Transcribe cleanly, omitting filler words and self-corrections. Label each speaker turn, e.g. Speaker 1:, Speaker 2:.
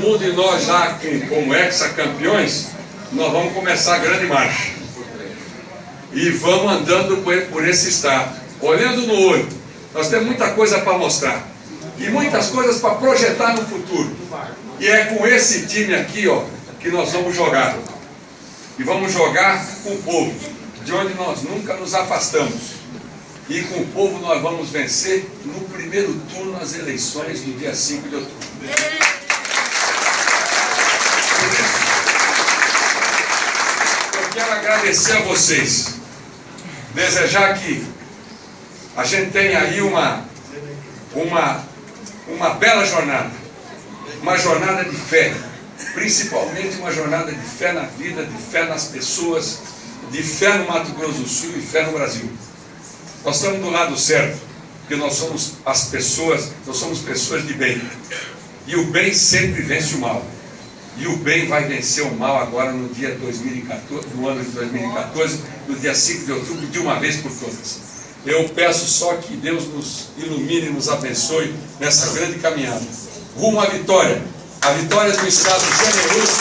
Speaker 1: mundo e nós já como ex-campeões, nós vamos começar a grande marcha. E vamos andando por esse estado, olhando no olho. Nós temos muita coisa para mostrar e muitas coisas para projetar no futuro. E é com esse time aqui, ó, que nós vamos jogar. E vamos jogar com o povo, de onde nós nunca nos afastamos. E com o povo nós vamos vencer no primeiro turno as eleições do dia 5 de outubro. Eu quero agradecer a vocês, desejar que a gente tenha aí uma bela jornada, uma jornada de fé, principalmente uma jornada de fé na vida, de fé nas pessoas, de fé no Mato Grosso do Sul e fé no Brasil. Nós estamos do lado certo, porque nós somos pessoas de bem. E o bem sempre vence o mal. E o bem vai vencer o mal agora no dia 2014, no ano de 2014, no dia 5 de outubro, de uma vez por todas. Eu peço só que Deus nos ilumine e nos abençoe nessa grande caminhada. Rumo à vitória. A vitória do Estado generoso.